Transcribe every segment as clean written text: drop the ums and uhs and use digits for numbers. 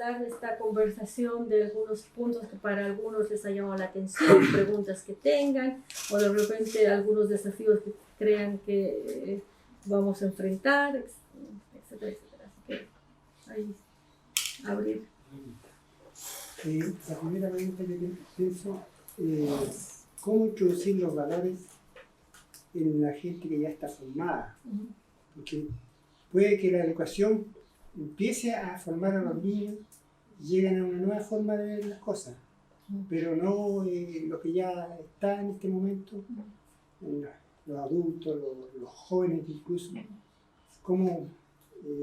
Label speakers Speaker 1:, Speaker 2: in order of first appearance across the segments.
Speaker 1: dar esta conversación de algunos puntos que para algunos les ha llamado la atención, preguntas que tengan, o de repente algunos desafíos que crean que vamos a enfrentar, etcétera, etcétera. Así que ahí, abrir.
Speaker 2: La primera pregunta que pienso es cómo introducir los valores en la gente que ya está formada. Porque puede que la educación empiece a formar a los niños y lleguen a una nueva forma de ver las cosas, pero no lo que ya está en este momento, los adultos, los jóvenes incluso, cómo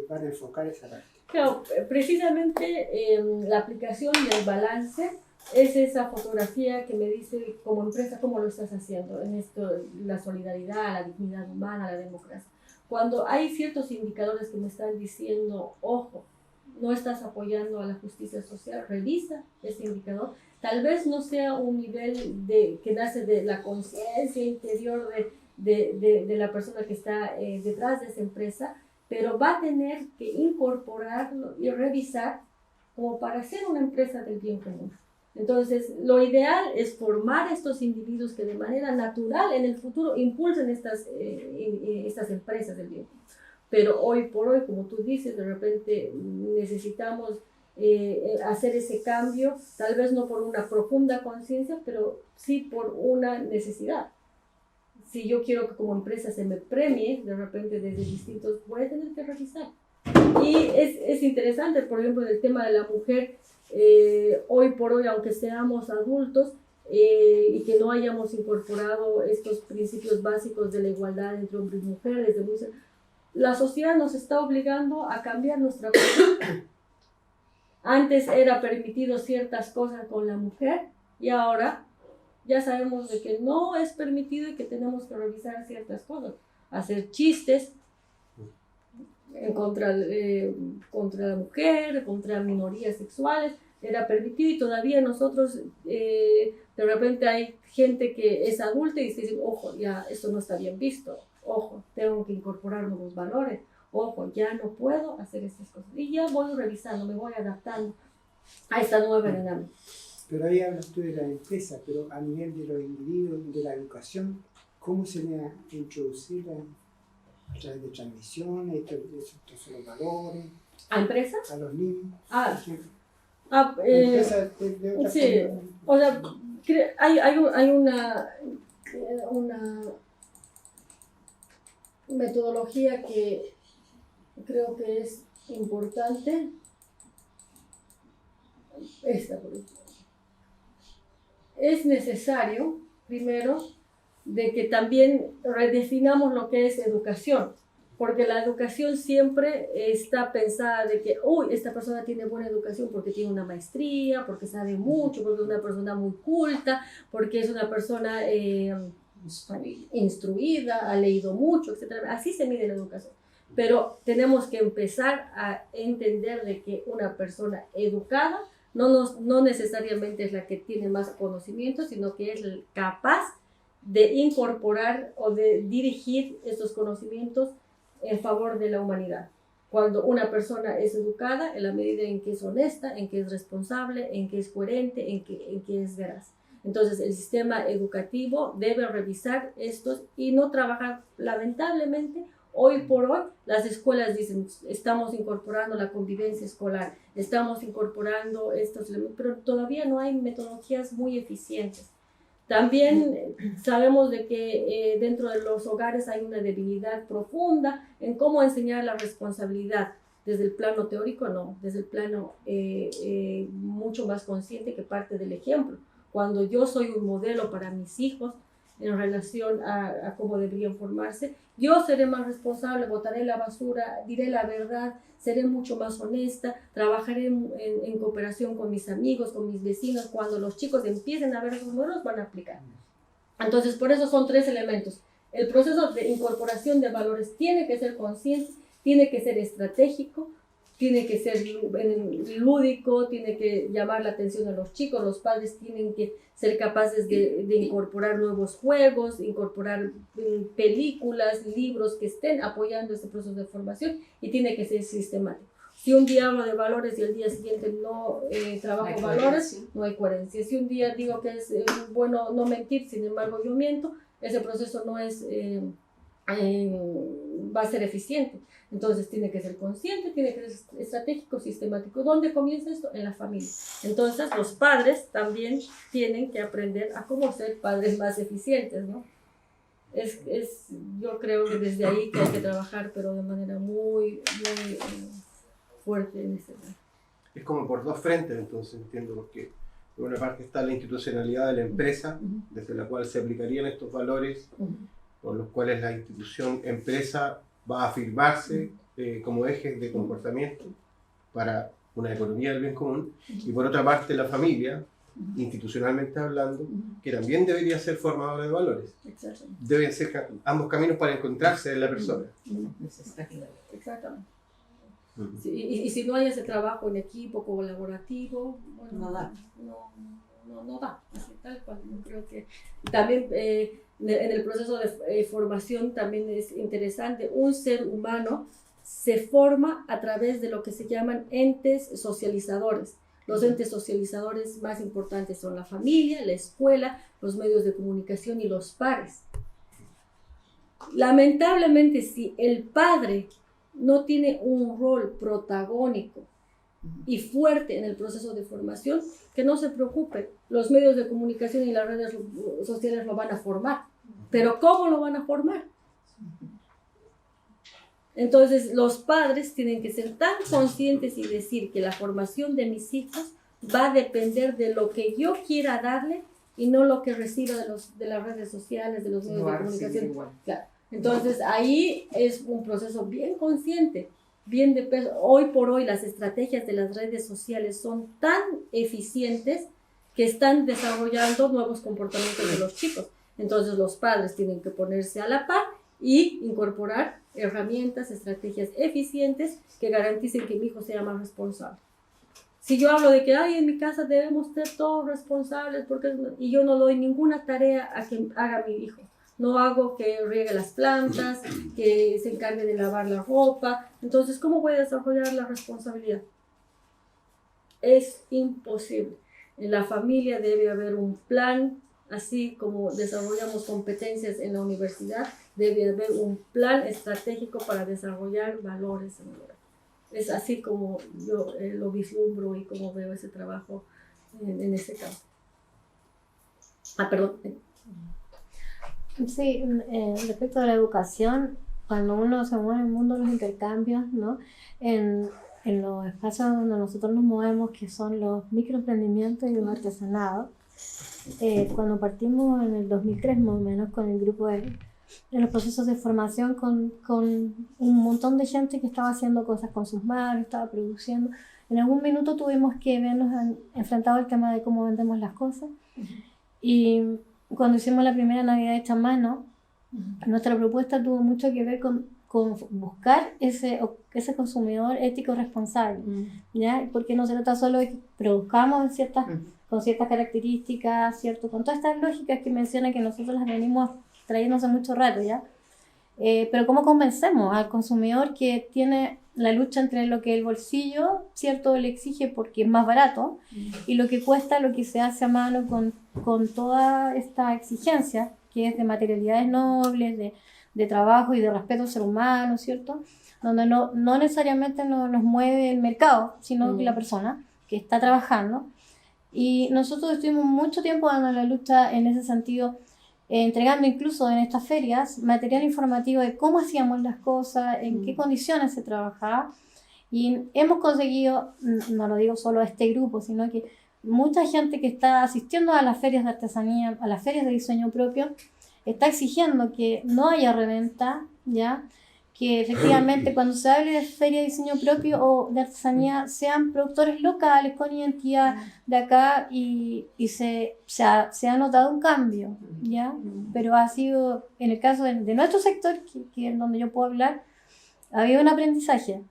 Speaker 2: van a enfocar esa parte.
Speaker 1: Claro, precisamente la aplicación del balance es esa fotografía que me dice como empresa cómo lo estás haciendo en esto, la solidaridad, la dignidad humana, la democracia. Cuando hay ciertos indicadores que me están diciendo, ojo, no estás apoyando a la justicia social, revisa ese indicador. Tal vez no sea un nivel que nace de la conciencia interior de la persona que está detrás de esa empresa, pero va a tener que incorporarlo y revisar como para ser una empresa del bien común. Entonces, lo ideal es formar estos individuos que de manera natural en el futuro impulsen estas empresas del bien común. Pero hoy por hoy, como tú dices, de repente necesitamos hacer ese cambio, tal vez no por una profunda conciencia, pero sí por una necesidad. Si yo quiero que como empresa se me premie, de repente desde distintos, voy a tener que revisar. Y es interesante, por ejemplo, el tema de la mujer, hoy por hoy, aunque seamos adultos y que no hayamos incorporado estos principios básicos de la igualdad entre hombres y mujeres, la sociedad nos está obligando a cambiar nuestra cultura. Antes era permitido ciertas cosas con la mujer y ahora ya sabemos de que no es permitido y que tenemos que revisar ciertas cosas, hacer chistes contra la mujer, contra minorías sexuales, era permitido y todavía nosotros, de repente hay gente que es adulta y se dice, ojo, ya esto no está bien visto, ojo, tengo que incorporar nuevos valores, ojo, ya no puedo hacer estas cosas. Y ya voy revisando, me voy adaptando a esta nueva dinámica.
Speaker 2: Pero ahí hablas tú de la empresa, pero a nivel de los individuos, de la educación, ¿cómo se le ha introducido a través de transmisiones, estos son los valores?
Speaker 1: ¿A empresas?
Speaker 2: A los niños.
Speaker 1: Empresas
Speaker 2: de otra
Speaker 1: sí,
Speaker 2: forma.
Speaker 1: O sea, hay una metodología que creo que es importante. Esta, por ejemplo. Es necesario, primero, de que también redefinamos lo que es educación, porque la educación siempre está pensada de que, uy, esta persona tiene buena educación porque tiene una maestría, porque sabe mucho, porque es una persona muy culta, porque es una persona instruida, ha leído mucho, etc. Así se mide la educación. Pero tenemos que empezar a entender de que una persona educada no necesariamente es la que tiene más conocimiento, sino que es capaz de incorporar o de dirigir estos conocimientos en favor de la humanidad. Cuando una persona es educada, en la medida en que es honesta, en que es responsable, en que es coherente, en que es veraz. Entonces, el sistema educativo debe revisar estos y no trabajar, lamentablemente, hoy por hoy, las escuelas dicen, estamos incorporando la convivencia escolar, estamos incorporando estos elementos, pero todavía no hay metodologías muy eficientes. También sabemos de que dentro de los hogares hay una debilidad profunda en cómo enseñar la responsabilidad. Desde el plano teórico, no, desde el plano mucho más consciente que parte del ejemplo. Cuando yo soy un modelo para mis hijos en relación a cómo deberían formarse, yo seré más responsable, botaré la basura, diré la verdad, seré mucho más honesta, trabajaré en cooperación con mis amigos, con mis vecinos. Cuando los chicos empiecen a ver esos modelos, van a aplicar. Entonces, por eso son 3 elementos. El proceso de incorporación de valores tiene que ser consciente, tiene que ser estratégico, tiene que ser lúdico, tiene que llamar la atención a los chicos, los padres tienen que ser capaces de incorporar nuevos juegos, incorporar películas, libros que estén apoyando este proceso de formación y tiene que ser sistemático. Si un día hablo de valores y el día siguiente no trabajo valores, no hay coherencia. Si un día digo que es bueno no mentir, sin embargo yo miento, ese proceso no es, va a ser eficiente. Entonces tiene que ser consciente, tiene que ser estratégico, sistemático. ¿Dónde comienza esto? En la familia. Entonces los padres también tienen que aprender a cómo ser padres más eficientes, ¿no? Yo creo que desde ahí que hay que trabajar, pero de manera muy fuerte en ese momento.
Speaker 3: Es como por dos frentes, entonces entiendo, porque por una parte está la institucionalidad de la empresa, desde la cual se aplicarían estos valores, por los cuales la institución empresa va a afirmarse como ejes de comportamiento para una economía del bien común, y por otra parte la familia, institucionalmente hablando, que también debería ser formadora de valores. Deben ser ambos caminos para encontrarse en la persona.
Speaker 1: Exactamente. Sí, y si no hay ese trabajo en equipo, colaborativo, bueno,
Speaker 4: no da.
Speaker 1: No da, así tal cual. Yo creo que también en el proceso de formación también es interesante. Un ser humano se forma a través de lo que se llaman entes socializadores. Los entes socializadores más importantes son la familia, la escuela, los medios de comunicación y los pares. Lamentablemente, si el padre no tiene un rol protagónico y fuerte en el proceso de formación, que no se preocupe, los medios de comunicación y las redes sociales lo van a formar. Pero ¿cómo lo van a formar? Entonces los padres tienen que ser tan conscientes y decir que la formación de mis hijos va a depender de lo que yo quiera darle y no lo que reciba de las redes sociales, de los medios de comunicación. Claro. Entonces ahí es un proceso bien consciente, bien de peso. Hoy por hoy las estrategias de las redes sociales son tan eficientes que están desarrollando nuevos comportamientos de los chicos. Entonces los padres tienen que ponerse a la par y incorporar herramientas, estrategias eficientes que garanticen que mi hijo sea más responsable. Si yo hablo de que en mi casa debemos ser todos responsables y yo no doy ninguna tarea a que haga mi hijo, no hago que riegue las plantas, que se encargue de lavar la ropa, entonces ¿cómo voy a desarrollar la responsabilidad? Es imposible. En la familia debe haber un plan, así como desarrollamos competencias en la universidad, debe haber un plan estratégico para desarrollar valores en el hogar. Es así como yo lo vislumbro y como veo ese trabajo en ese caso. Perdón.
Speaker 5: Sí, respecto a la educación, cuando uno se mueve en el mundo de los intercambios, ¿no? En los espacios donde nosotros nos movemos, que son los microemprendimientos y los artesanados, cuando partimos en el 2003 más o menos con el grupo de los procesos de formación con un montón de gente que estaba haciendo cosas con sus manos, estaba produciendo, en algún minuto tuvimos que vernos enfrentados al tema de cómo vendemos las cosas. Y cuando hicimos la primera Navidad hecha a mano, nuestra propuesta tuvo mucho que ver con buscar ese consumidor ético responsable, ¿ya? Porque no se trata solo de que produzcamos con ciertas características, ¿cierto? Con todas estas lógicas que menciona, que nosotros las venimos trayendo hace mucho rato, ¿ya? Pero ¿cómo convencemos al consumidor que tiene la lucha entre lo que el bolsillo, ¿cierto?, le exige porque es más barato, y lo que cuesta lo que se hace a mano con toda esta exigencia, que es de materialidades nobles, de trabajo y de respeto al ser humano, ¿cierto? Donde no necesariamente nos mueve el mercado, sino que la persona que está trabajando. Y nosotros estuvimos mucho tiempo dando la lucha en ese sentido, entregando incluso en estas ferias material informativo de cómo hacíamos las cosas, en qué condiciones se trabajaba, y hemos conseguido, no lo digo solo a este grupo, sino que mucha gente que está asistiendo a las ferias de artesanía, a las ferias de diseño propio, está exigiendo que no haya reventa, ¿ya? Que efectivamente cuando se hable de feria de diseño propio o de artesanía sean productores locales con identidad de acá, y se ha notado un cambio, ¿ya? Pero ha sido, en el caso de nuestro sector, que es donde yo puedo hablar, ha habido un aprendizaje.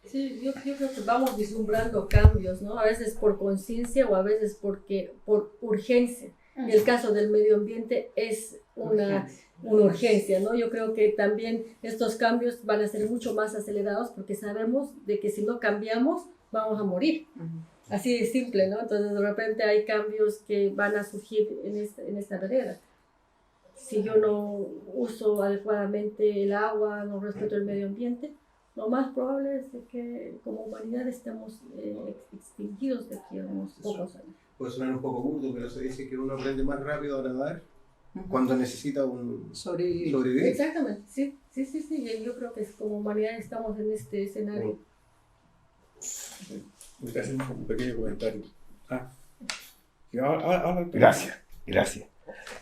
Speaker 1: Sí, yo creo que vamos vislumbrando cambios, ¿no? A veces por conciencia o a veces por urgencia. Y el caso del medio ambiente es una urgencia, ¿no? Yo creo que también estos cambios van a ser mucho más acelerados porque sabemos de que si no cambiamos vamos a morir. Así de simple, ¿no? Entonces de repente hay cambios que van a surgir en esta manera. Si yo no uso adecuadamente el agua, no respeto el medio ambiente, lo más probable es de que como humanidad estemos extinguidos de aquí a unos pocos años.
Speaker 3: Puede sonar un poco burdo, pero se dice que uno aprende más rápido a nadar cuando necesita sobrevivir.
Speaker 1: Exactamente, sí. Y yo creo que como humanidad estamos en este escenario.
Speaker 4: Me hacer un pequeño comentario.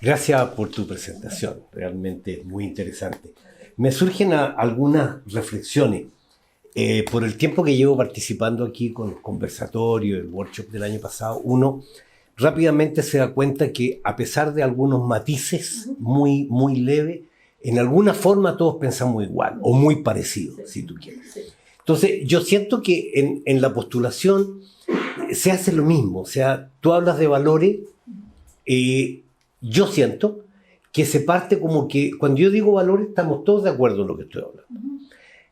Speaker 6: Gracias por tu presentación, realmente muy interesante. Me surgen algunas reflexiones. Por el tiempo que llevo participando aquí con el conversatorio, el workshop del año pasado, uno rápidamente se da cuenta que a pesar de algunos matices muy, muy leves, en alguna forma todos pensamos igual o muy parecido, si tú quieres. Entonces, yo siento que en la postulación se hace lo mismo. O sea, tú hablas de valores, yo siento que se parte como que cuando yo digo valores estamos todos de acuerdo en lo que estoy hablando.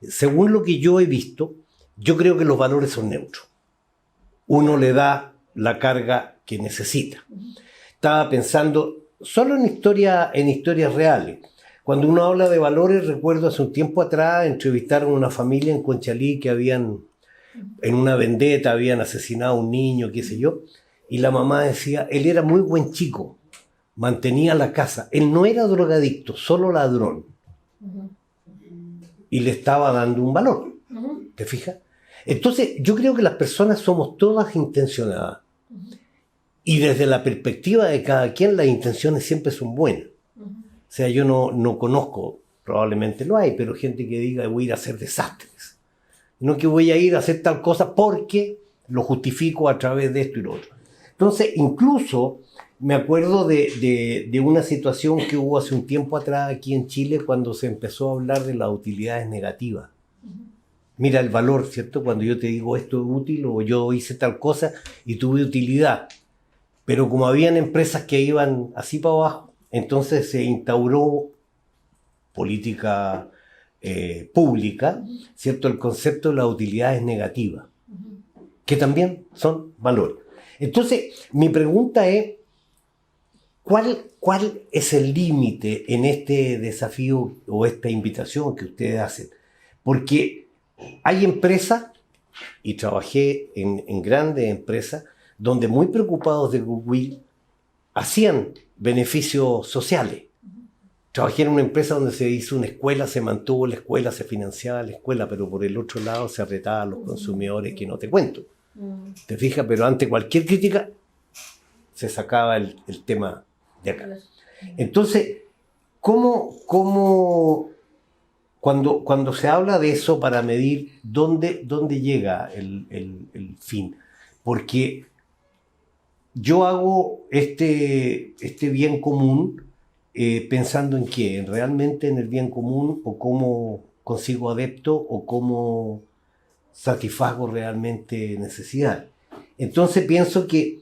Speaker 6: Según lo que yo he visto, yo creo que los valores son neutros. Uno le da la carga que necesita. Estaba pensando solo en historias reales. Cuando uno habla de valores, recuerdo hace un tiempo atrás entrevistaron a una familia en Conchalí que en una vendetta, habían asesinado a un niño, qué sé yo, y la mamá decía, él era muy buen chico, mantenía la casa, él no era drogadicto, solo ladrón. Y le estaba dando un valor, ¿te fijas? Entonces, yo creo que las personas somos todas intencionadas. Y desde la perspectiva de cada quien, las intenciones siempre son buenas. O sea, yo no conozco, probablemente lo hay, pero gente que diga voy a ir a hacer desastres. No que voy a ir a hacer tal cosa porque lo justifico a través de esto y lo otro. Entonces, incluso me acuerdo de una situación que hubo hace un tiempo atrás aquí en Chile cuando se empezó a hablar de las utilidades negativas. Mira el valor, ¿cierto? Cuando yo te digo esto es útil o yo hice tal cosa y tuve utilidad. Pero como habían empresas que iban así para abajo, entonces se instauró política pública, ¿cierto? El concepto de las utilidades negativas, que también son valores. Entonces, mi pregunta es, ¿cuál es el límite en este desafío o esta invitación que ustedes hacen? Porque hay empresas, y trabajé en grandes empresas, donde muy preocupados de goodwill hacían beneficios sociales. Trabajé en una empresa donde se hizo una escuela, se mantuvo la escuela, se financiaba la escuela, pero por el otro lado se retaba a los consumidores que no te cuento. ¿Te fijas? Pero ante cualquier crítica se sacaba el tema de acá. Entonces, cuando se habla de eso para medir dónde llega el fin? Porque yo hago este bien común pensando en qué, en realmente en el bien común o cómo consigo adepto o cómo satisfago realmente necesidad. Entonces pienso que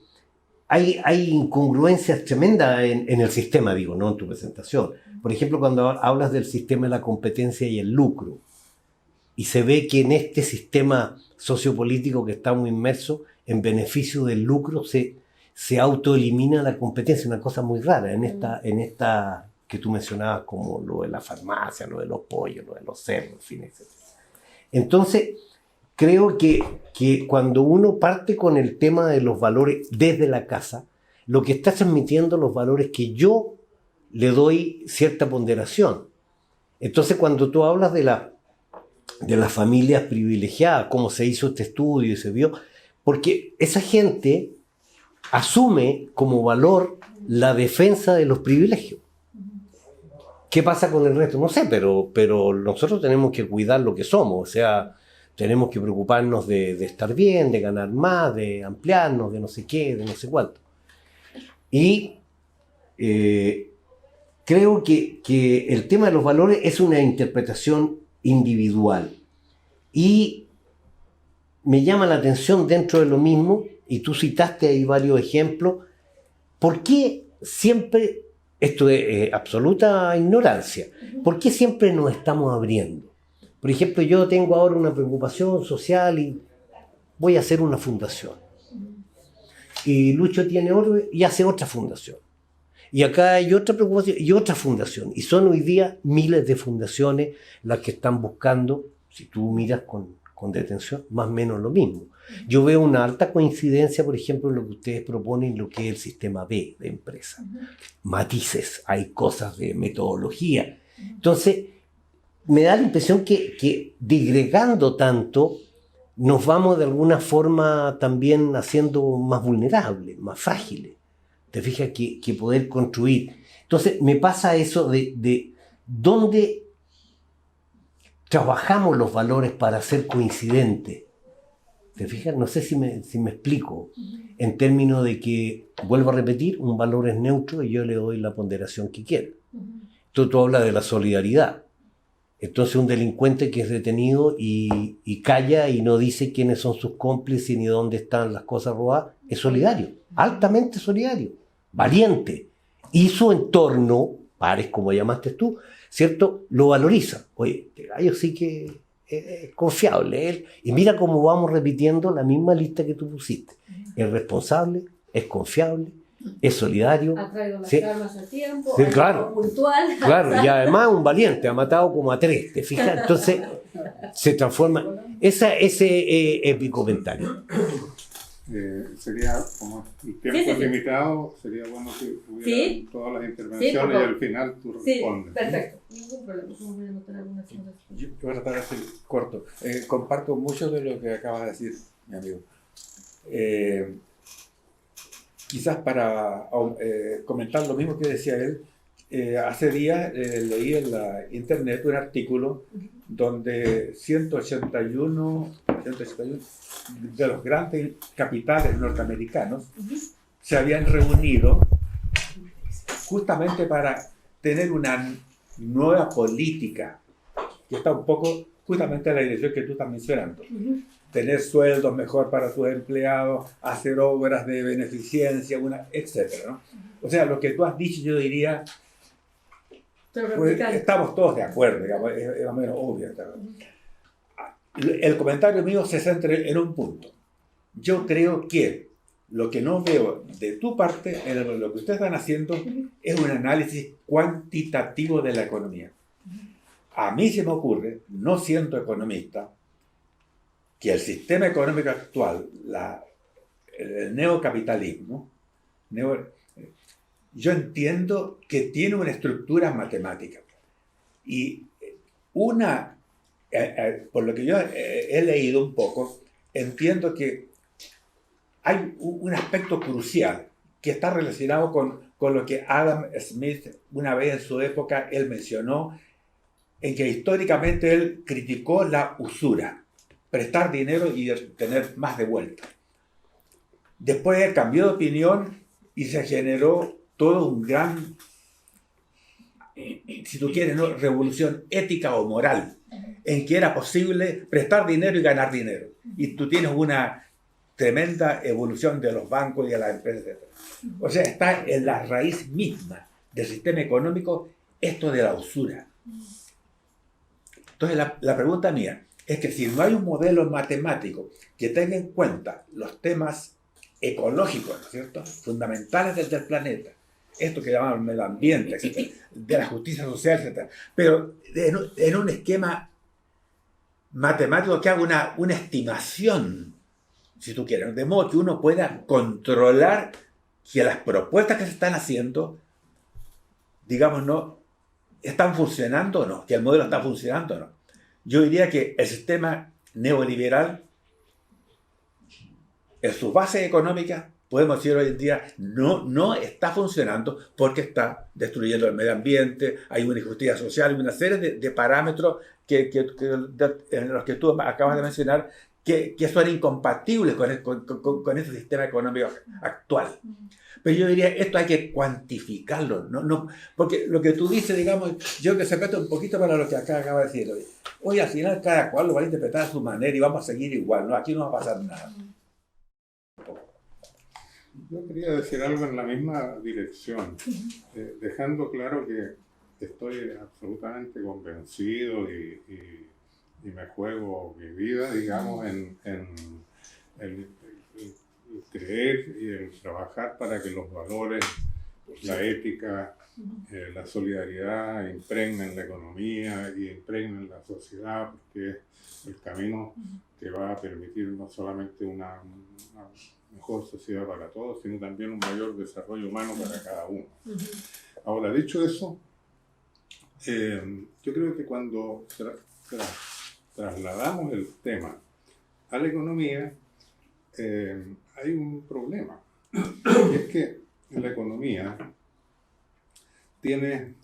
Speaker 6: hay incongruencias tremendas en el sistema, digo, no en tu presentación. Por ejemplo, cuando hablas del sistema de la competencia y el lucro, y se ve que en este sistema sociopolítico que estamos inmersos, en beneficio del lucro se autoelimina la competencia, una cosa muy rara en esta que tú mencionabas como lo de la farmacia, lo de los pollos, lo de los cerdos, en fin, etc. Entonces, creo que cuando uno parte con el tema de los valores desde la casa, lo que está transmitiendo los valores que yo le doy cierta ponderación. Entonces, cuando tú hablas de las familias privilegiadas, cómo se hizo este estudio y se vio, porque esa gente asume como valor la defensa de los privilegios. ¿Qué pasa con el resto? No sé, pero nosotros tenemos que cuidar lo que somos, o sea, tenemos que preocuparnos de estar bien, de ganar más, de ampliarnos, de no sé qué, de no sé cuánto. Y creo que el tema de los valores es una interpretación individual. Y me llama la atención dentro de lo mismo, y tú citaste ahí varios ejemplos, ¿por qué siempre, esto es absoluta ignorancia, ¿por qué siempre nos estamos abriendo? Por ejemplo, yo tengo ahora una preocupación social y voy a hacer una fundación. Y Lucho tiene otro y hace otra fundación. Y acá hay otra preocupación y otra fundación. Y son hoy día miles de fundaciones las que están buscando, si tú miras con detención, más o menos lo mismo. Yo veo una alta coincidencia, por ejemplo, en lo que ustedes proponen, lo que es el sistema B de empresa. Matices, hay cosas de metodología. Entonces, me da la impresión que digregando tanto, nos vamos de alguna forma también haciendo más vulnerables, más frágiles. Te fijas que poder construir. Entonces, me pasa eso de dónde trabajamos los valores para ser coincidentes. ¿Te fijas? No sé si me explico. En términos de que, vuelvo a repetir, un valor es neutro y yo le doy la ponderación que quiero. Tú hablas de la solidaridad. Entonces un delincuente que es detenido y calla y no dice quiénes son sus cómplices ni dónde están las cosas robadas, es solidario, altamente solidario, valiente. Y su entorno, pares como llamaste tú, ¿cierto? Lo valoriza. Oye, este gallo sí que es confiable. Él. Y mira cómo vamos repitiendo la misma lista que tú pusiste. Es responsable, es confiable, es solidario.
Speaker 1: Ha traído las
Speaker 6: ¿sí?
Speaker 1: armas a tiempo,
Speaker 6: Sí, claro.
Speaker 1: puntual.
Speaker 6: Claro, y además un valiente, ha matado como a 3, ¿te fijas? Entonces se transforma. Ese es mi comentario.
Speaker 4: Sería, como el tiempo es limitado, sería bueno que hubieran todas las intervenciones y al final tú respondes.
Speaker 1: Perfecto, ningún problema. Voy a anotar algunas cosas.
Speaker 4: Yo voy a tratar de ser corto. Comparto mucho de lo que acabas de decir, mi amigo. Quizás para comentar lo mismo que decía él, hace días leí en la internet un artículo donde 181 de los grandes capitales norteamericanos se habían reunido justamente para tener una nueva política que está un poco justamente en la dirección que tú estás mencionando. Tener sueldos mejor para sus empleados, hacer obras de beneficencia, etc., ¿no? O sea, lo que tú has dicho, yo diría, pues, estamos todos de acuerdo, digamos, es más o menos obvio. El comentario mío se centra en un punto. Yo creo que lo que no veo de tu parte, en lo que ustedes están haciendo, es un análisis cuantitativo de la economía. A mí se me ocurre, no siendo economista, que el sistema económico actual, el neocapitalismo, yo entiendo que tiene una estructura matemática. Y por lo que yo he leído un poco, entiendo que hay un aspecto crucial que está relacionado con lo que Adam Smith, una vez en su época, él mencionó, en que históricamente él criticó la usura, prestar dinero y tener más de vuelta. Después él cambió de opinión y se generó todo un gran, si tú quieres, ¿no?, revolución ética o moral, en que era posible prestar dinero y ganar dinero. Y tú tienes una tremenda evolución de los bancos y de las empresas, etc. O sea, está en la raíz misma del sistema económico esto de la usura. Entonces la pregunta mía es que si no hay un modelo matemático que tenga en cuenta los temas ecológicos, ¿no es cierto?, fundamentales del planeta, esto que llamamos el medio ambiente, etcétera, de la justicia social, etc., pero en un esquema matemático que haga una estimación, si tú quieres, de modo que uno pueda controlar que las propuestas que se están haciendo, digamos, no están funcionando o no, que el modelo está funcionando o no. Yo diría que el sistema neoliberal, en su base económica, podemos decir hoy en día, no está funcionando porque está destruyendo el medio ambiente, hay una injusticia social, una serie de parámetros en los que tú acabas de mencionar que son incompatibles con ese sistema económico actual. Pero yo diría, esto hay que cuantificarlo, no, porque lo que tú dices, digamos, yo que se mete un poquito para lo que acá acaba de decir hoy. Oye, al final cada cual lo va a interpretar a su manera y vamos a seguir igual, ¿no? Aquí no va a pasar nada.
Speaker 7: Yo quería decir algo en la misma dirección, dejando claro que estoy absolutamente convencido y me juego mi vida, digamos, en el creer y el trabajar para que los valores, la ética, la solidaridad impregnen la economía y impregnen la sociedad, porque es el camino que va a permitir no solamente una mejor sociedad para todos, sino también un mayor desarrollo humano para cada uno. Ahora, dicho eso, yo creo que cuando trasladamos el tema a la economía, hay un problema, y es que la economía tiene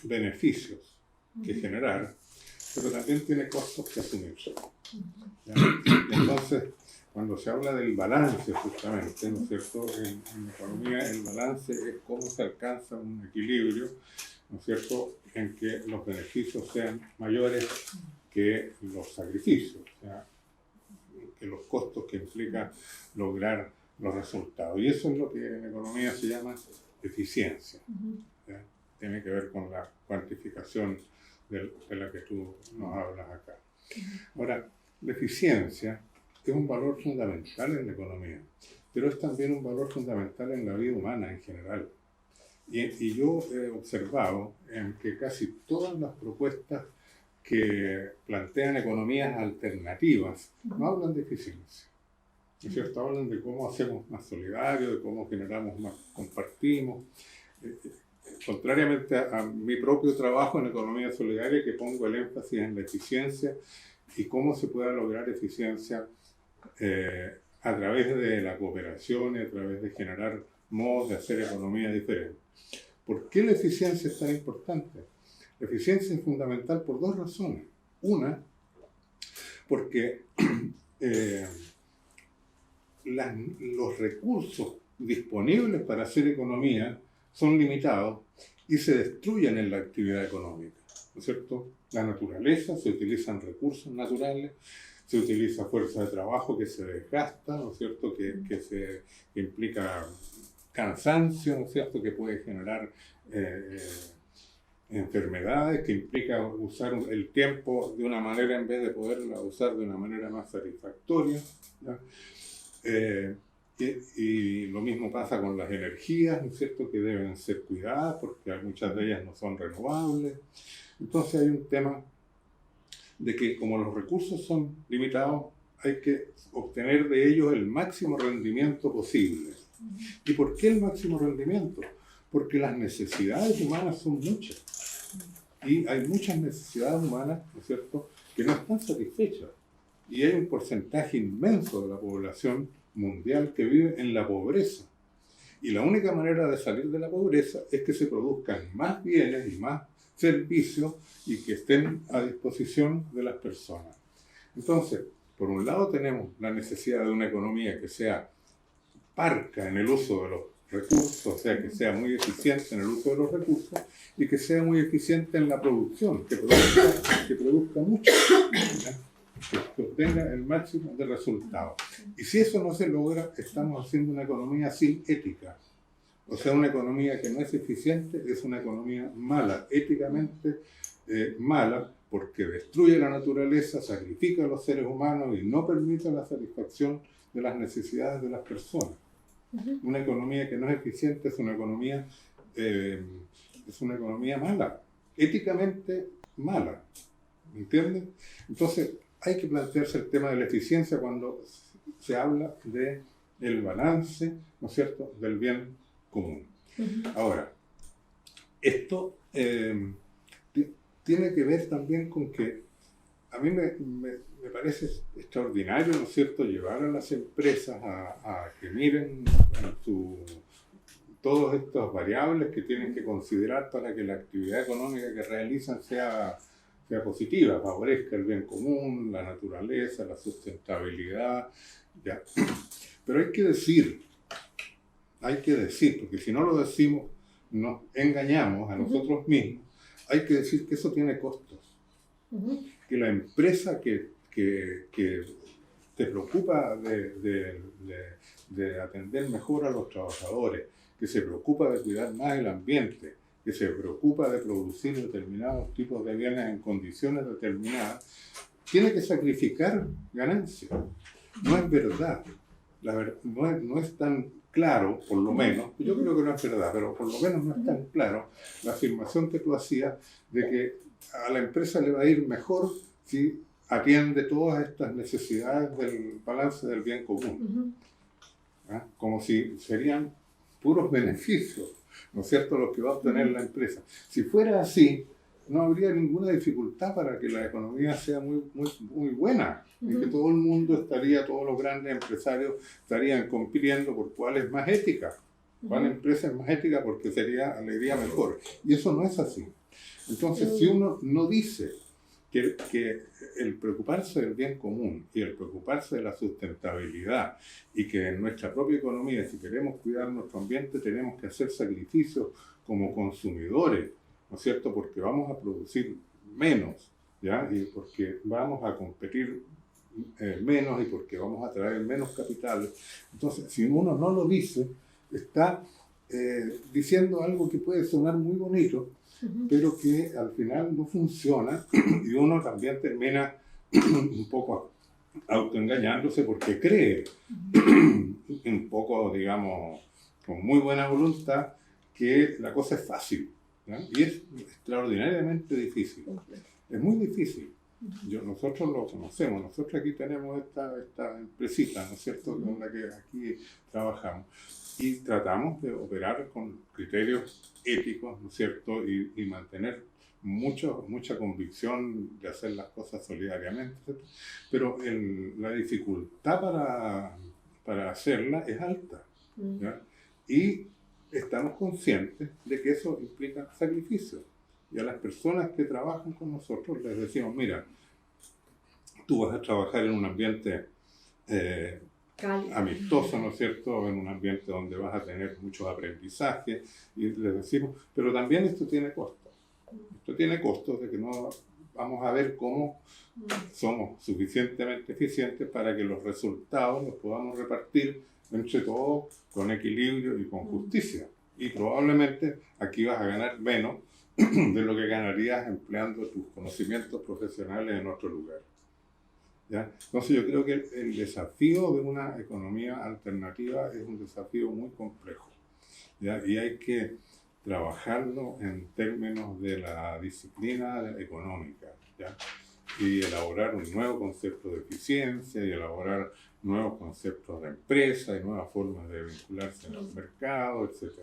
Speaker 7: beneficios que generar, pero también tiene costos que asumir. ¿Ya? Entonces, cuando se habla del balance, justamente, ¿no es cierto? En economía, el balance es cómo se alcanza un equilibrio, ¿no es cierto?, en que los beneficios sean mayores que los sacrificios, ¿ya? Que los costos que implica lograr los resultados. Y eso es lo que en economía se llama eficiencia. ¿Ya? Tiene que ver con la cuantificación de la que tú nos hablas acá. Ahora, la eficiencia es un valor fundamental en la economía, pero es también un valor fundamental en la vida humana en general. Y yo he observado en que casi todas las propuestas que plantean economías alternativas no hablan de eficiencia. ¿No es cierto? Hablan de cómo hacemos más solidario, de cómo generamos más, compartimos. Contrariamente a mi propio trabajo en economía solidaria, que pongo el énfasis en la eficiencia y cómo se puede lograr eficiencia a través de la cooperación y a través de generar modos de hacer economía diferente. ¿Por qué la eficiencia es tan importante? La eficiencia es fundamental por dos razones. Una, porque los recursos disponibles para hacer economía son limitados y se destruyen en la actividad económica, ¿no es cierto? La naturaleza, se utilizan recursos naturales, se utiliza fuerza de trabajo que se desgasta, ¿no es cierto?, que implica cansancio, ¿no es cierto?, que puede generar enfermedades, que implica usar el tiempo de una manera en vez de poderla usar de una manera más satisfactoria, ¿ya? Y lo mismo pasa con las energías, ¿no es cierto?, que deben ser cuidadas porque muchas de ellas no son renovables. Entonces hay un tema de que como los recursos son limitados, hay que obtener de ellos el máximo rendimiento posible. ¿Y por qué el máximo rendimiento? Porque las necesidades humanas son muchas. Y hay muchas necesidades humanas, ¿no es cierto?, que no están satisfechas. Y hay un porcentaje inmenso de la población mundial que vive en la pobreza. Y la única manera de salir de la pobreza es que se produzcan más bienes y más servicios y que estén a disposición de las personas. Entonces, por un lado tenemos la necesidad de una economía que sea parca en el uso de los recursos, o sea, que sea muy eficiente en el uso de los recursos y que sea muy eficiente en la producción, que produzca mucho, ¿ya? Que obtenga el máximo de resultados. Y si eso no se logra, estamos haciendo una economía sin ética. O sea, una economía que no es eficiente es una economía mala, éticamente mala, porque destruye la naturaleza, sacrifica a los seres humanos y no permite la satisfacción de las necesidades de las personas. Una economía que no es eficiente es una economía mala, éticamente mala. ¿Me entienden? Entonces, hay que plantearse el tema de la eficiencia cuando se habla del balance, ¿no es cierto?, del bien común. Ahora, esto tiene que ver también con que a mí me parece extraordinario, ¿no es cierto?, llevar a las empresas a que miren todas estas variables que tienen que considerar para que la actividad económica que realizan sea positiva, favorezca el bien común, la naturaleza, la sustentabilidad, ¿ya? Pero hay que decir, porque si no lo decimos, nos engañamos a nosotros mismos, hay que decir que eso tiene costos, que la empresa que te preocupa de atender mejor a los trabajadores, que se preocupa de cuidar más el ambiente, que se preocupa de producir determinados tipos de bienes en condiciones determinadas, tiene que sacrificar ganancias. No es verdad. No es tan claro, por lo menos, yo creo que no es verdad, pero por lo menos no es tan claro la afirmación que tú hacías de que a la empresa le va a ir mejor si atiende todas estas necesidades del balance del bien común. ¿Ah? Como si serían puros beneficios, ¿no es cierto?, los que va a obtener la empresa. Si fuera así, no habría ninguna dificultad para que la economía sea muy buena, y que todo el mundo todos los grandes empresarios estarían compitiendo por cuál es más ética, cuál empresa es más ética, porque le iría mejor. Y eso no es así. Entonces, si uno no dice que el preocuparse del bien común y el preocuparse de la sustentabilidad, y que en nuestra propia economía, si queremos cuidar nuestro ambiente, tenemos que hacer sacrificios como consumidores, ¿no es cierto?, porque vamos a producir menos, ¿ya?, y porque vamos a competir menos, y porque vamos a traer menos capital. Entonces, si uno no lo dice, está diciendo algo que puede sonar muy bonito, pero que al final no funciona, y uno también termina un poco autoengañándose, porque cree un poco, digamos, con muy buena voluntad, que la cosa es fácil, ¿no? Y es extraordinariamente difícil. Es muy difícil. Nosotros lo conocemos, nosotros aquí tenemos esta empresita, ¿no es cierto?, con la que aquí trabajamos, y tratamos de operar con criterios éticos, ¿no es cierto?, y mantener mucha convicción de hacer las cosas solidariamente, ¿cierto? Pero la dificultad para hacerla es alta, ¿ya? Y estamos conscientes de que eso implica sacrificio. Y a las personas que trabajan con nosotros les decimos, mira, tú vas a trabajar en un ambiente amistoso, ¿no es cierto?, en un ambiente donde vas a tener muchos aprendizajes, y les decimos, pero también esto tiene costos. Esto tiene costos de que no vamos a ver cómo somos suficientemente eficientes para que los resultados los podamos repartir entre todos con equilibrio y con justicia. Y probablemente aquí vas a ganar menos de lo que ganarías empleando tus conocimientos profesionales en otro lugar, ¿ya? Entonces yo creo que el desafío de una economía alternativa es un desafío muy complejo, ¿ya? Y hay que trabajarlo en términos de la disciplina económica, ¿ya? Y elaborar un nuevo concepto de eficiencia, y elaborar nuevos conceptos de empresa, y nuevas formas de vincularse en el mercado, etc.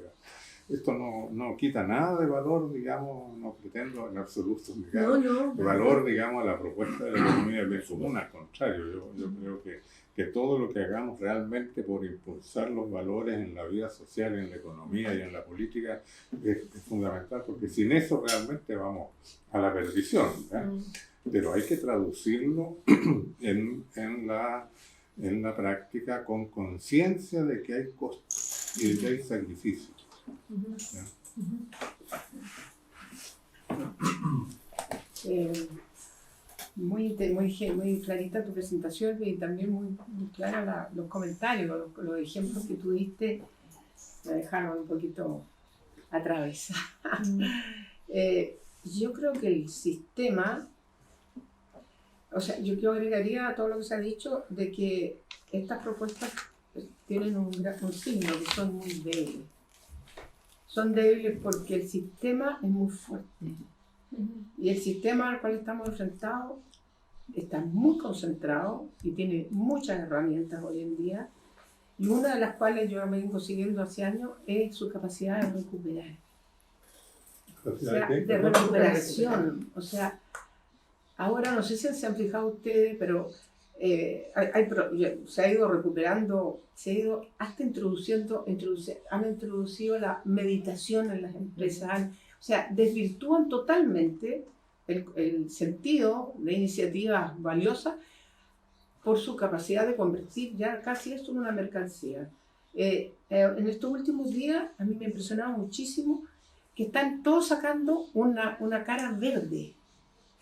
Speaker 7: Esto no quita nada de valor, digamos, no pretendo en absoluto de valor, digamos, a la propuesta de la economía del bien común. Al contrario, yo creo que todo lo que hagamos realmente por impulsar los valores en la vida social, en la economía y en la política es fundamental, porque sin eso realmente vamos a la perdición, ¿ya? Pero hay que traducirlo en la práctica con conciencia de que hay costos y de que hay sacrificios.
Speaker 8: Muy clarita tu presentación, y también muy clara los comentarios, los ejemplos que tú diste me dejaron un poquito atravesada. Yo creo que el sistema, o sea, yo agregaría a todo lo que se ha dicho de que estas propuestas tienen un signo, que son muy débiles. Son débiles porque el sistema es muy fuerte. Y el sistema al cual estamos enfrentados está muy concentrado y tiene muchas herramientas hoy en día. Y una de las cuales yo me vengo siguiendo hace años es su capacidad de recuperar. O sea, de recuperación. O sea, ahora no sé si se han fijado ustedes, pero se ha ido recuperando, hasta han introducido la meditación en las empresas. O sea, desvirtúan totalmente el sentido de iniciativas valiosas por su capacidad de convertir ya casi esto en una mercancía. En estos últimos días a mí me ha impresionado muchísimo que están todos sacando una cara verde.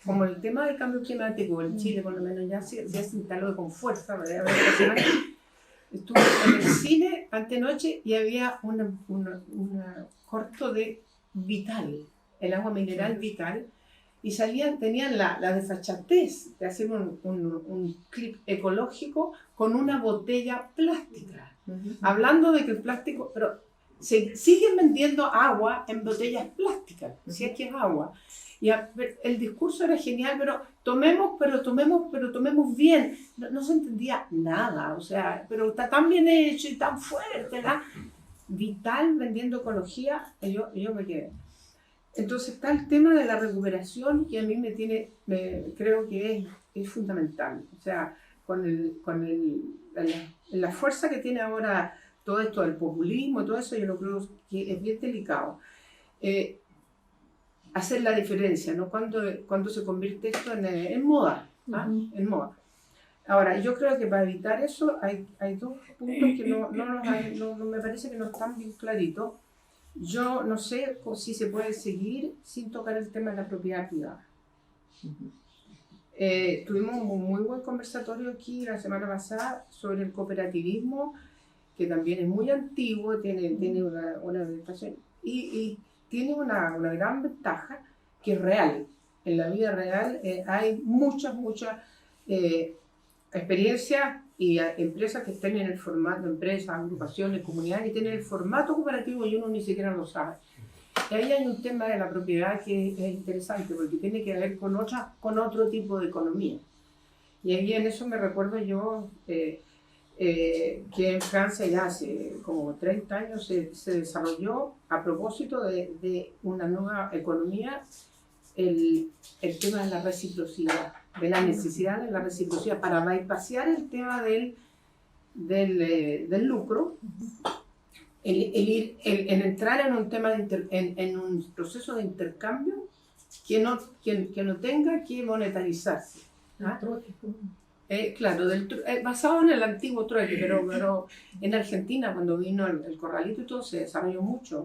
Speaker 8: como el tema del cambio climático en Chile, por lo menos ya se instaló con fuerza, ¿verdad? Estuve en el cine antenoche y había un corto de Vital, el agua mineral Vital, y tenían la desfachatez de hacer un clip ecológico con una botella plástica, hablando de que el plástico, pero se siguen vendiendo agua en botellas plásticas, si es que es agua. Y el discurso era genial, pero tomemos bien. No se entendía nada, o sea, pero está tan bien hecho y tan fuerte, ¿verdad? Vital vendiendo ecología, yo me quedé. Entonces está el tema de la recuperación que a mí creo que es fundamental. O sea, la fuerza que tiene ahora todo esto del populismo, todo eso, yo lo creo que es bien delicado. Hacer la diferencia, ¿no? Cuando se convierte esto en moda, ¿ah? En moda. Ahora, yo creo que para evitar eso hay dos puntos que no me parece que no están bien claritos. Yo no sé si se puede seguir sin tocar el tema de la propiedad privada. Tuvimos un muy buen conversatorio aquí la semana pasada sobre el cooperativismo, que también es muy antiguo, tiene una orientación y tiene una gran ventaja que es real. En la vida real hay muchas experiencias y empresas que estén en el formato, empresas, agrupaciones, comunidades que tienen el formato cooperativo y uno ni siquiera lo sabe. Y ahí hay un tema de la propiedad que es interesante porque tiene que ver con otro tipo de economía. Y ahí en eso me recuerdo yo que en Francia ya hace como 30 años se desarrolló a propósito de una nueva economía el tema de la reciprocidad, de la necesidad de la reciprocidad para bypassear el tema del lucro, en entrar en un tema en un proceso de intercambio que no tenga que monetarizarse. ¿Ah? Claro, basado en el antiguo trueque, pero en Argentina cuando vino el corralito y todo se desarrolló mucho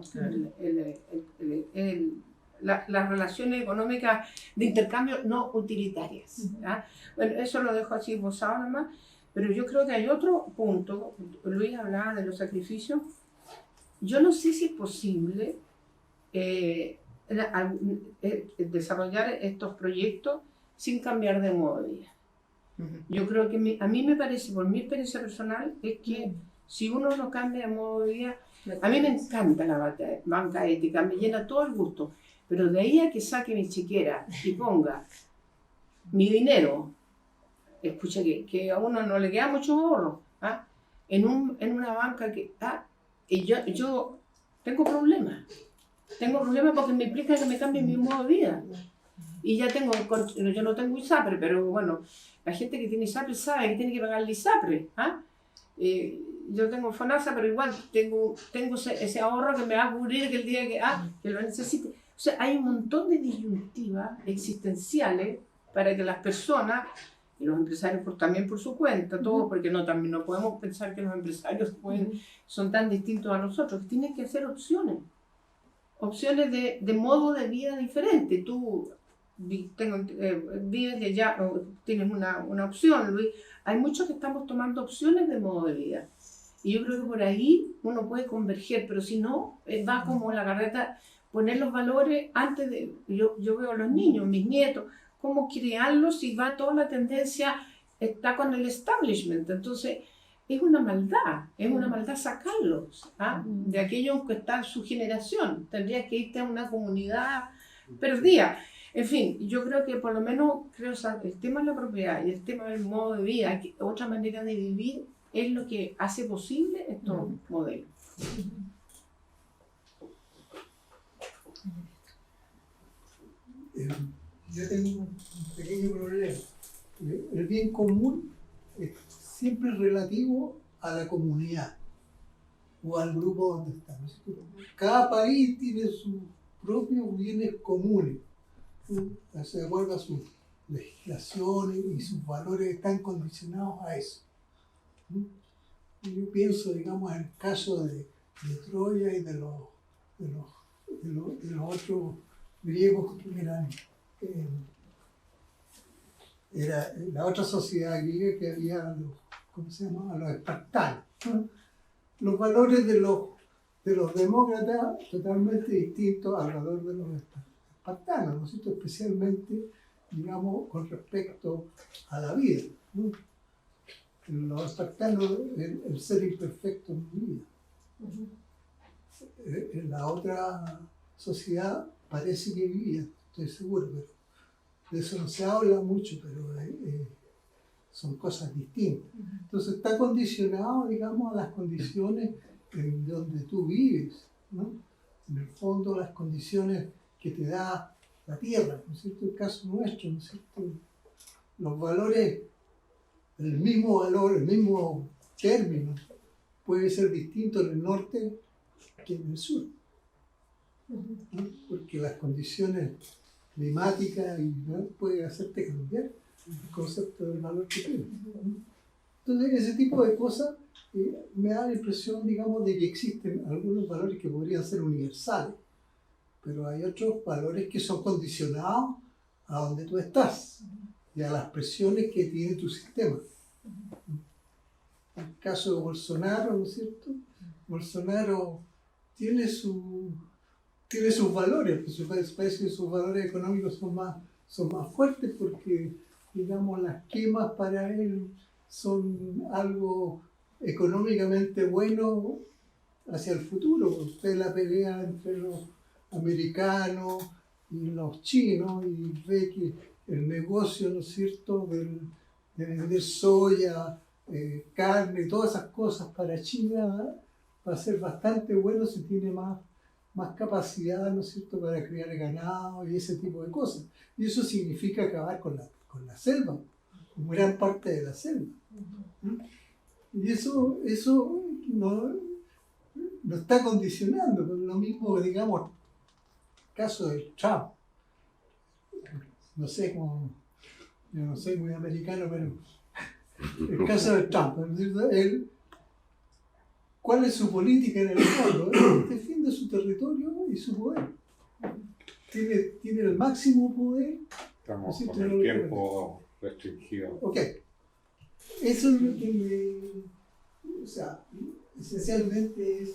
Speaker 8: las relaciones económicas de intercambio no utilitarias. ¿Ah? Bueno, eso lo dejo así esbozado nomás, pero yo creo que hay otro punto. Luis hablaba de los sacrificios. Yo no sé si es posible desarrollar estos proyectos sin cambiar de modo de vida. Yo creo que a mí me parece, por mi experiencia personal, es que si uno no cambia de modo de vida, a mí me encanta la banca ética, me llena todo el gusto, pero de ahí a que saque mi chequera y ponga mi dinero, escucha que a uno no le queda mucho ahorro, ¿ah? en una banca y yo tengo problemas porque me implica que me cambie mi modo de vida. Y yo no tengo ISAPRE, pero bueno, la gente que tiene ISAPRE sabe que tiene que pagar el ISAPRE. ¿Ah? Yo tengo FONASA, pero igual tengo ese ahorro que me va a cubrir que el día que lo necesite. O sea, hay un montón de disyuntivas existenciales para que las personas, y los empresarios también por su cuenta, todos, porque también no podemos pensar que los empresarios son tan distintos a nosotros, tienen que hacer opciones de modo de vida diferente. Tú vives de allá, tienes una opción, Luis. Hay muchos que estamos tomando opciones de modo de vida. Y yo creo que por ahí uno puede converger, pero si no, va como la carreta, poner los valores antes de... Yo veo a los niños, mis nietos, cómo criarlos si va toda la tendencia, está con el establishment. Entonces, es una maldad sacarlos de aquello que está en su generación. Tendrías que irte a una comunidad perdida. En fin, yo creo que por lo menos el tema de la propiedad y el tema del modo de vida, otra manera de vivir, es lo que hace posible estos modelos.
Speaker 2: Yo tengo un pequeño problema. El bien común es siempre relativo a la comunidad o al grupo donde estamos. Cada país tiene sus propios bienes comunes, de acuerdo a sus legislaciones y sus valores están condicionados a eso. Yo pienso, digamos, en el caso de Troya y de los otros griegos que eran era la otra sociedad griega que había, ¿cómo se llama? Los espartanos, ¿no? Los valores de los demócratas totalmente distintos al valor de los espartanos, ¿no es cierto? Especialmente, digamos, con respecto a la vida, ¿no? Los espartanos, el ser imperfecto en vida. En la otra sociedad parece que vivía, estoy seguro, pero de eso no se habla mucho, pero son cosas distintas. Entonces está condicionado, digamos, a las condiciones en donde tú vives, ¿no? En el fondo, las condiciones que te da la tierra, ¿no es cierto? El caso nuestro, ¿no es cierto? Los valores, el mismo valor, el mismo término, puede ser distinto en el norte que en el sur, ¿no? Porque las condiciones climáticas ¿no? pueden hacerte cambiar el concepto del valor que tienes. Entonces, ese tipo de cosas me da la impresión, digamos, de que existen algunos valores que podrían ser universales, pero hay otros valores que son condicionados a donde tú estás y a las presiones que tiene tu sistema. En el caso de Bolsonaro, ¿no es cierto? Bolsonaro tiene sus valores, pues parece que sus valores económicos son más fuertes porque, digamos, las quemas para él son algo económicamente bueno hacia el futuro. Usted la pelea entre los americanos y los chinos y ve que el negocio, ¿no es cierto?, de vender soya, carne, todas esas cosas para China va a ser bastante bueno si tiene más capacidad, ¿no es cierto?, para criar ganado y ese tipo de cosas. Y eso significa acabar con la selva, con gran parte de la selva. Y eso no está condicionando, con lo mismo, digamos, el caso de Trump. No sé cómo, yo no soy muy americano, pero el caso de Trump, ¿no es cierto? ¿Cuál es su política en el fondo? Él defiende su territorio y su poder. Tiene el máximo poder.
Speaker 7: Estamos
Speaker 2: ¿sí?
Speaker 7: con el tiempo restringido.
Speaker 2: Ok. Eso es lo que o sea, esencialmente es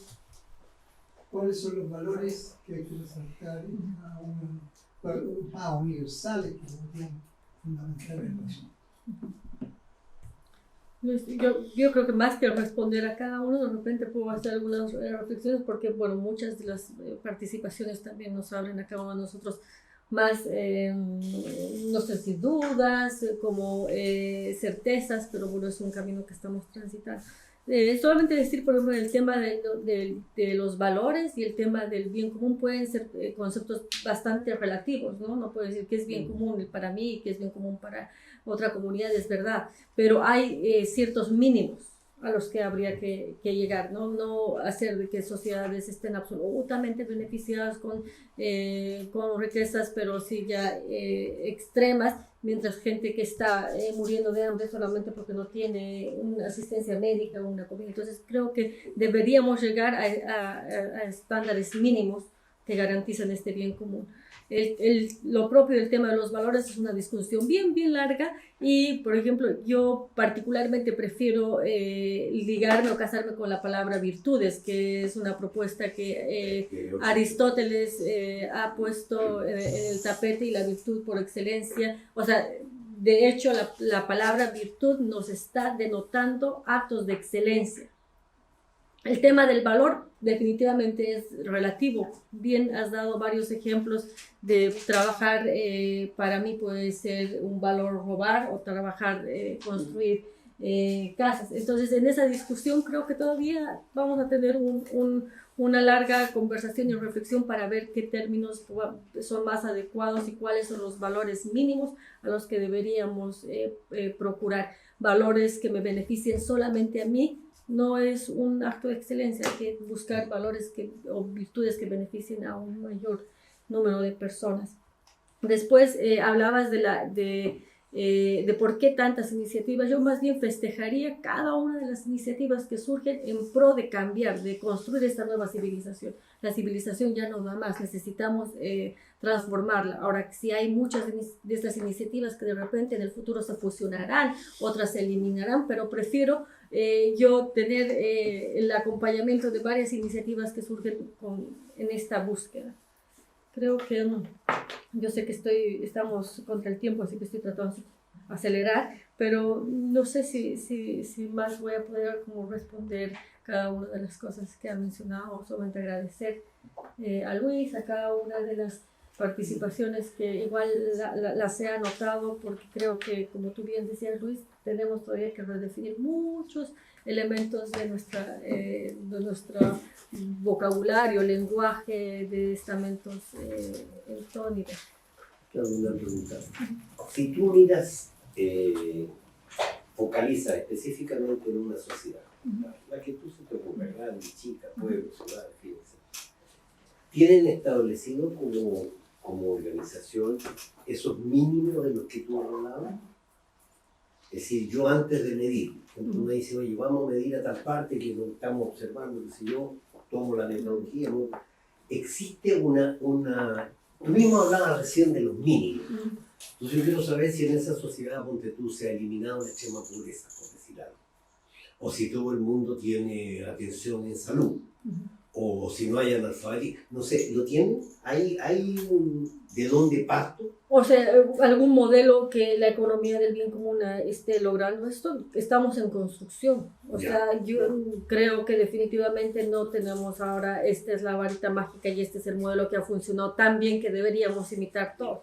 Speaker 2: cuáles son los valores que hay que resaltar más universales que son fundamentales en la acción.
Speaker 1: Yo creo que más que responder a cada uno, de repente puedo hacer algunas reflexiones porque, bueno, muchas de las participaciones también nos abren a cada uno de nosotros más, no sé si dudas, como certezas, pero bueno, es un camino que estamos transitando. Solamente decir, por ejemplo, el tema de los valores y el tema del bien común pueden ser conceptos bastante relativos, ¿no? No puedo decir que es bien común para mí y que es bien común para otra comunidad, es verdad, pero hay ciertos mínimos a los que habría que llegar, ¿no? No hacer de que sociedades estén absolutamente beneficiadas con riquezas, pero sí ya extremas, mientras gente que está muriendo de hambre solamente porque no tiene una asistencia médica o una comida. Entonces creo que deberíamos llegar a estándares mínimos que garantizan este bien común. Lo propio del tema de los valores es una discusión bien larga y, por ejemplo, yo particularmente prefiero ligarme o casarme con la palabra virtudes, que es una propuesta que Aristóteles ha puesto en el tapete, y la virtud por excelencia, o sea, de hecho la palabra virtud nos está denotando actos de excelencia. El tema del valor definitivamente es relativo. Bien, has dado varios ejemplos de trabajar, para mí puede ser un valor robar o trabajar, construir casas. Entonces, en esa discusión creo que todavía vamos a tener una larga conversación y reflexión para ver qué términos son más adecuados y cuáles son los valores mínimos a los que deberíamos procurar. Valores que me beneficien solamente a mí no es un acto de excelencia, hay que buscar valores o virtudes que beneficien a un mayor número de personas. Después hablabas de de por qué tantas iniciativas. Yo más bien festejaría cada una de las iniciativas que surgen en pro de cambiar, de construir esta nueva civilización. La civilización ya no va más, necesitamos transformarla. Ahora, si hay muchas de estas iniciativas que de repente en el futuro se fusionarán, otras se eliminarán, pero prefiero yo tener el acompañamiento de varias iniciativas que surgen en esta búsqueda. Creo que yo sé que estamos contra el tiempo, así que estoy tratando de acelerar, pero no sé si más voy a poder como responder cada una de las cosas que ha mencionado. Solamente agradecer a Luis, a cada una de las participaciones que igual las he anotado, porque creo que, como tú bien decías, Luis, tenemos todavía que redefinir muchos elementos de nuestro vocabulario, lenguaje, de estamentos tónicos.
Speaker 6: Claro, una pregunta. Si tú miras, focalizas específicamente en una sociedad, la que tú se te ocurre, grande, chica, pueblo, ciudad, fíjense, ¿tienen establecido como organización esos mínimos de los que tú hablabas? Es decir, yo antes de medir, tú me dices, oye, vamos a medir a tal parte que lo estamos observando, que si yo tomo la metodología, ¿no? Existe tú mismo hablabas recién de los mínimos. Entonces yo quiero saber si en esa sociedad, ponte tú, se ha eliminado la extrema pobreza, por decir algo. O si todo el mundo tiene atención en salud. O si no hay analfabetismo. No sé, ¿lo tienen? ¿Hay de dónde parto?
Speaker 1: O sea, algún modelo que la economía del bien común esté logrando esto. Estamos en construcción. O sea, yo creo que definitivamente no tenemos ahora, esta es la varita mágica y este es el modelo que ha funcionado tan bien que deberíamos imitar todos.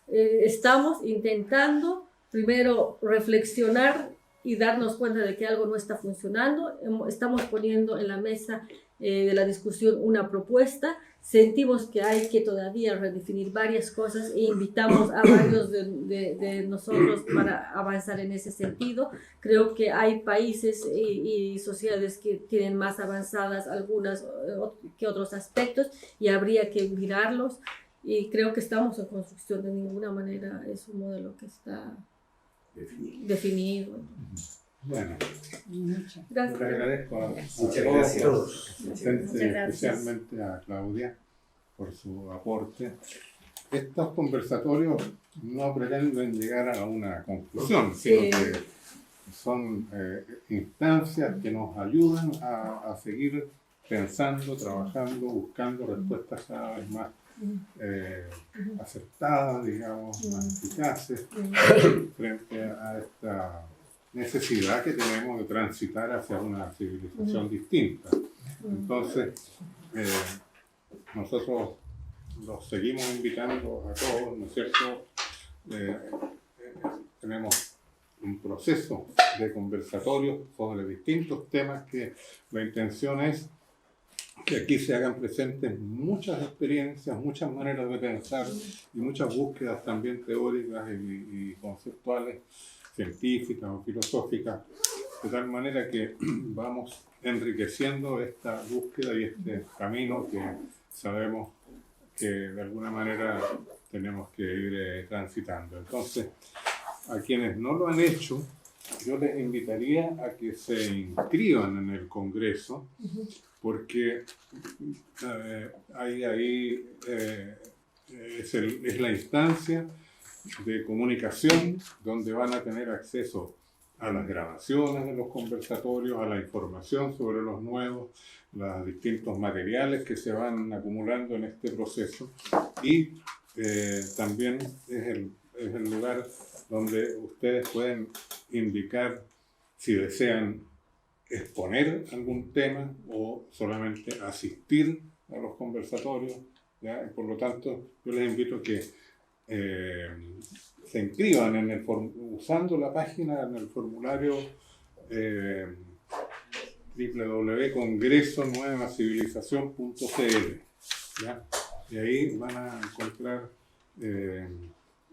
Speaker 1: Estamos intentando primero reflexionar y darnos cuenta de que algo no está funcionando. Estamos poniendo en la mesa de la discusión una propuesta. Sentimos que hay que todavía redefinir varias cosas e invitamos a varios de nosotros para avanzar en ese sentido. Creo que hay países y sociedades que tienen más avanzadas algunas que otros aspectos y habría que mirarlos, y creo que estamos en construcción. De ninguna manera es un modelo que está definido.
Speaker 7: Bueno,
Speaker 1: Gracias.
Speaker 7: les agradezco a
Speaker 6: Todos.
Speaker 7: especialmente a Claudia por su aporte. Estos conversatorios no pretenden llegar a una conclusión, sino que son instancias que nos ayudan a seguir pensando, trabajando, buscando respuestas cada vez más acertadas, digamos, más eficaces frente a esta necesidad que tenemos de transitar hacia una civilización distinta. Entonces, nosotros los seguimos invitando a todos, ¿no es cierto? Tenemos un proceso de conversatorios sobre distintos temas que la intención es que aquí se hagan presentes muchas experiencias, muchas maneras de pensar y muchas búsquedas también teóricas y conceptuales, científicas o filosóficas, de tal manera que vamos enriqueciendo esta búsqueda y este camino que sabemos que de alguna manera tenemos que ir transitando. Entonces, a quienes no lo han hecho, yo les invitaría a que se inscriban en el Congreso, porque es la instancia de comunicación donde van a tener acceso a las grabaciones de los conversatorios, a la información sobre los nuevos, los distintos materiales que se van acumulando en este proceso, y también es el lugar donde ustedes pueden indicar si desean exponer algún tema o solamente asistir a los conversatorios, ¿ya? Por lo tanto, yo les invito a que se inscriban usando la página en el formulario www.congresonuevacivilización.cl, ¿ya? Y ahí van a encontrar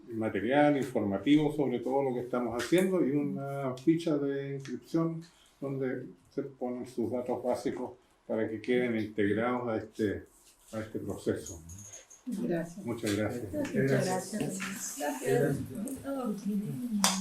Speaker 7: material informativo sobre todo lo que estamos haciendo y una ficha de inscripción donde se ponen sus datos básicos para que queden integrados a este proceso.
Speaker 8: Gracias.
Speaker 7: Muchas gracias.
Speaker 1: Muchas gracias. Gracias.